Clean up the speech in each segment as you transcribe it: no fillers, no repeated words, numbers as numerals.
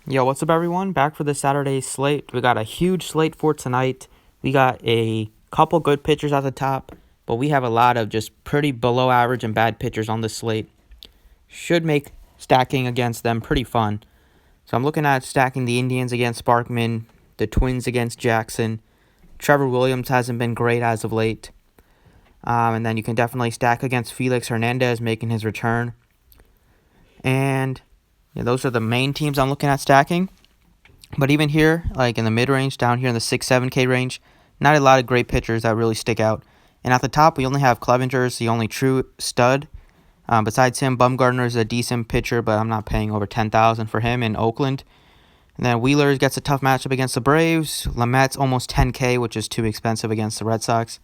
Yo, what's up, everyone? Back for the Saturday slate. We got a huge slate for tonight. We got a couple good pitchers at the top, but we have a lot of just pretty below average and bad pitchers on the slate. Should make stacking against them pretty fun. So I'm looking at stacking the Indians against Sparkman, the Twins against Jackson. Trevor Williams hasn't been great as of late. And then you can definitely stack against Felix Hernandez making his return. And those are the main teams I'm looking at stacking. But even here, like in the mid-range, down here in the 6-7K range, not a lot of great pitchers that really stick out. And at the top, we only have Clevenger's the only true stud. Besides him, Bumgarner's a decent pitcher, but I'm not paying over $10,000 for him in Oakland. And then Wheeler gets a tough matchup against the Braves. Lamet's almost 10K, which is too expensive against the Red Sox.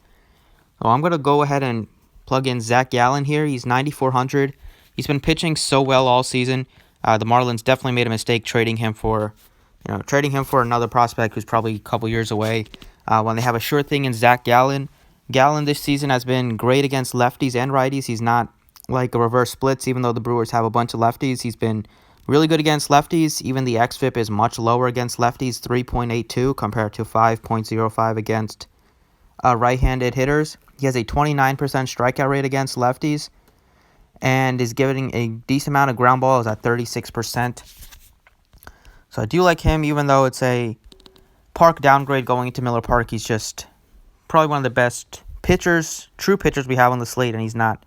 So I'm going to go ahead and plug in Zac Gallen here. He's 9,400. He's been pitching so well all season. The Marlins definitely made a mistake trading him for another prospect who's probably a couple years away. When they have a sure thing in Zac Gallen. Gallen this season has been great against lefties and righties. He's not like a reverse splits, even though the Brewers have a bunch of lefties. He's been really good against lefties. Even the xFIP is much lower against lefties, 3.82 compared to 5.05 against right-handed hitters. He has a 29% strikeout rate against lefties and is giving a decent amount of ground balls at 36%. So I do like him, even though it's a Park downgrade going into Miller Park. He's just probably one of the best true pitchers we have on the slate, and he's not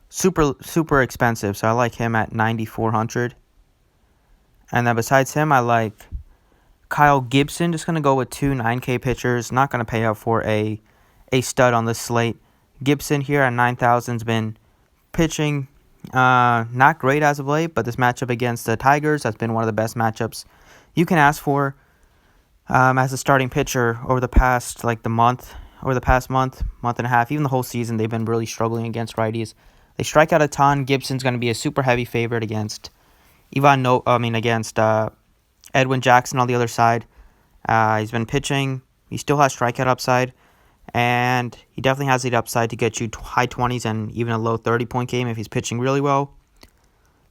super expensive. So I like him at 9,400. And then besides him, I like Kyle Gibson. Just going to go with two 9K pitchers. Not going to pay up for a stud on this slate. Gibson here at 9,000 has been pitching not great as of late, but this matchup against the Tigers has been one of the best matchups you can ask for as a starting pitcher over the past month and a half, even the whole season. They've been really struggling against righties. They strike out a ton. Gibson's going to be a super heavy favorite against Edwin Jackson on the other side. He's been pitching. He still has strikeout upside, and he definitely has the upside to get you high 20s and even a low 30-point game if he's pitching really well.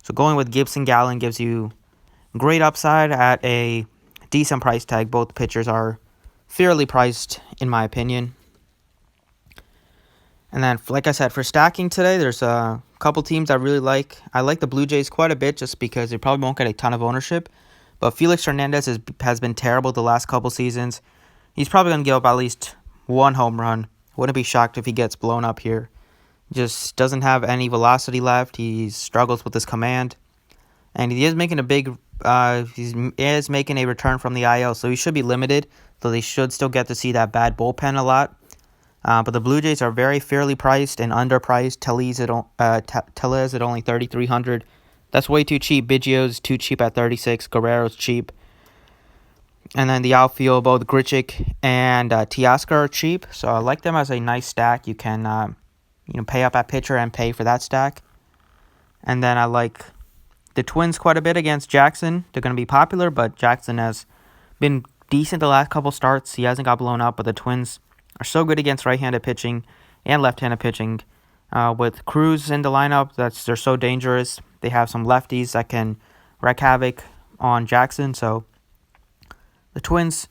So going with Gibson Gallen gives you great upside at a decent price tag. Both pitchers are fairly priced, in my opinion. And then, like I said, for stacking today, there's a couple teams I really like. I like the Blue Jays quite a bit just because they probably won't get a ton of ownership. But Felix Hernandez has been terrible the last couple seasons. He's probably going to give up at least one home run. Wouldn't be shocked if he gets blown up here. Just doesn't have any velocity left. He struggles with his command. And he is making making a return from the IL, so he should be limited, though they should still get to see that bad bullpen a lot. But the Blue Jays are very fairly priced and underpriced. Tellez at only 3,300. That's way too cheap. Biggio's too cheap at 36. Guerrero's cheap. And then the outfield, both Grichuk and Teoscar are cheap. So I like them as a nice stack. You can pay up at pitcher and pay for that stack. And then I like the Twins quite a bit against Jackson. They're going to be popular, but Jackson has been decent the last couple starts. He hasn't got blown up, but the Twins are so good against right-handed pitching and left-handed pitching. With Cruz in the lineup, they're so dangerous. They have some lefties that can wreak havoc on Jackson. So the Twins,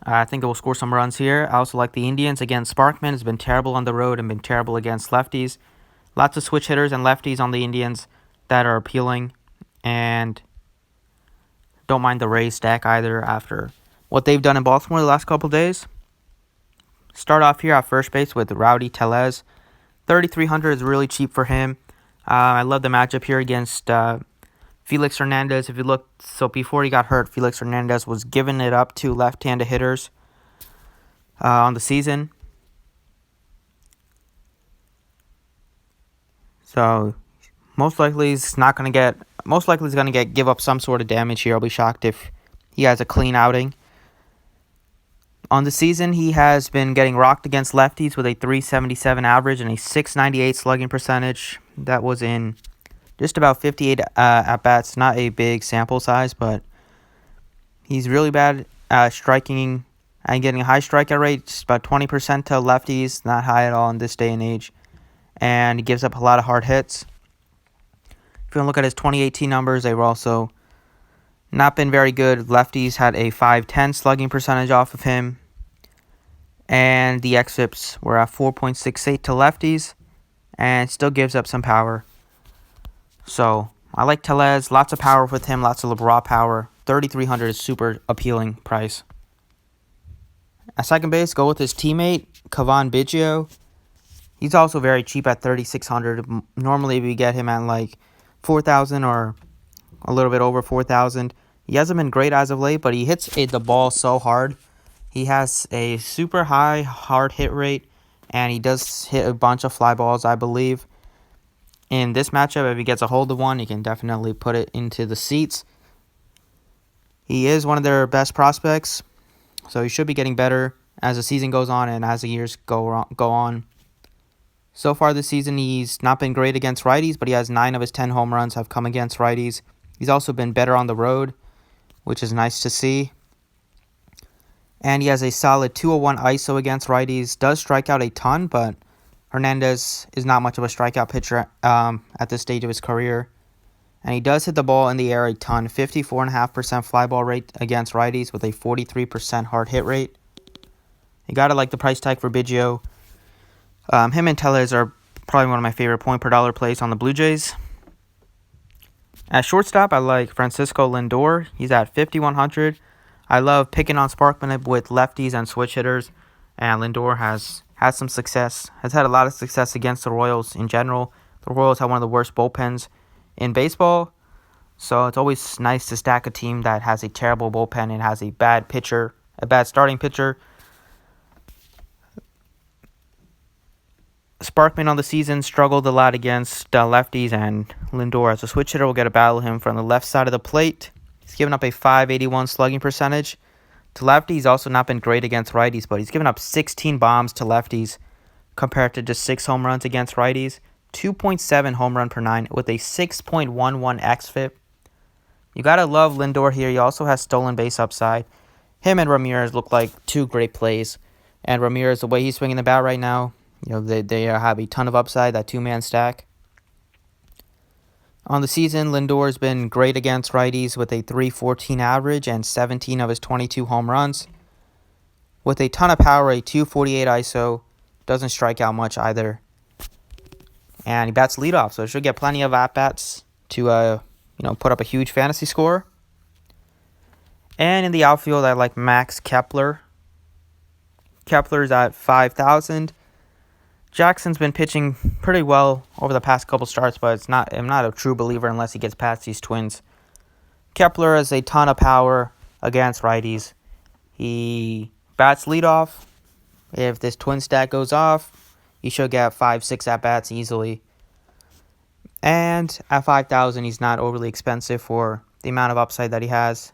I think they will score some runs here. I also like the Indians against Sparkman. Has been terrible on the road and been terrible against lefties. Lots of switch hitters and lefties on the Indians that are appealing. And don't mind the Rays stack either after what they've done in Baltimore the last couple of days. Start off here at first base with Rowdy Tellez. 3,300 is really cheap for him. I love the matchup here against Felix Hernandez. If you look, so before he got hurt, Felix Hernandez was giving it up to left-handed hitters on the season. So most likely he's going to give up some sort of damage here. I'll be shocked if he has a clean outing. On the season, he has been getting rocked against lefties with a 377 average and a 698 slugging percentage. That was in just about 58 at-bats. Not a big sample size, but he's really bad at striking and getting a high strikeout rate, just about 20% to lefties. Not high at all in this day and age. And he gives up a lot of hard hits. If you want to look at his 2018 numbers, they were also Not been very good. Lefties had a 5.10 slugging percentage off of him. And the xFIPs were at 4.68 to lefties. And still gives up some power. So I like Tellez. Lots of power with him. Lots of raw power. 3,300 is super appealing price. At second base, go with his teammate, Cavan Biggio. He's also very cheap at 3,600. Normally we get him at like 4,000 or a little bit over 4,000. He hasn't been great as of late, but he hits the ball so hard. He has a super high hard hit rate, and he does hit a bunch of fly balls, I believe. In this matchup, if he gets a hold of one, he can definitely put it into the seats. He is one of their best prospects, so he should be getting better as the season goes on and as the years go on. So far this season, he's not been great against righties, but he has 9 of his 10 home runs have come against righties. He's also been better on the road, which is nice to see. And he has a solid 201 ISO against righties. Does strike out a ton, but Hernandez is not much of a strikeout pitcher at this stage of his career. And he does hit the ball in the air a ton. 54.5% fly ball rate against righties with a 43% hard hit rate. You gotta like the price tag for Biggio. Him and Tellez are probably one of my favorite point per dollar plays on the Blue Jays. At shortstop, I like Francisco Lindor. He's at 5,100. I love picking on Sparkman with lefties and switch hitters. And Lindor has some success. Has had a lot of success against the Royals in general. The Royals have one of the worst bullpens in baseball. So it's always nice to stack a team that has a terrible bullpen and has a bad pitcher, a bad starting pitcher. Sparkman on the season struggled a lot against lefties, and Lindor as a switch hitter will get a battle him from the left side of the plate. He's given up a 581 slugging percentage. To lefties, he's also not been great against righties, but he's given up 16 bombs to lefties compared to just 6 home runs against righties. 2.7 home run per 9 with a 6.11 xFIP. You gotta love Lindor here. He also has stolen base upside. Him and Ramirez look like 2 great plays. And Ramirez, the way he's swinging the bat right now, they have a ton of upside, that 2-man stack. On the season, Lindor's been great against righties with a 3.14 average and 17 of his 22 home runs. With a ton of power, a 248 ISO, doesn't strike out much either. And he bats leadoff, so should get plenty of at-bats to put up a huge fantasy score. And in the outfield, I like Max Kepler. Kepler's at 5,000. Jackson's been pitching pretty well over the past couple starts, but I'm not a true believer unless he gets past these Twins. Kepler has a ton of power against righties. He bats leadoff. If this Twin stack goes off, he should get 5-6 at-bats easily. And at 5,000, he's not overly expensive for the amount of upside that he has.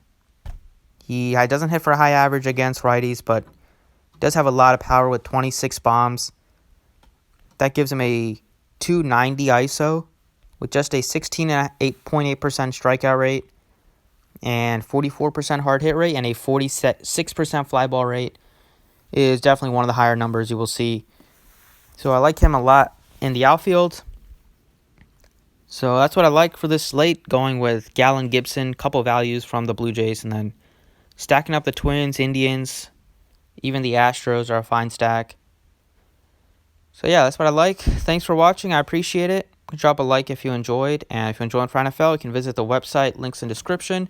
He doesn't hit for a high average against righties, but does have a lot of power with 26 bombs. That gives him a 290 ISO with just a 16.8% strikeout rate and 44% hard hit rate and a 46% fly ball rate. Is definitely one of the higher numbers you will see. So I like him a lot in the outfield. So that's what I like for this slate, going with Gallen, Gibson, couple values from the Blue Jays, and then stacking up the Twins, Indians, even the Astros are a fine stack. So yeah, that's what I like. Thanks for watching. I appreciate it. Drop a like if you enjoyed. And if you enjoyed NFL, you can visit the website. Links in description.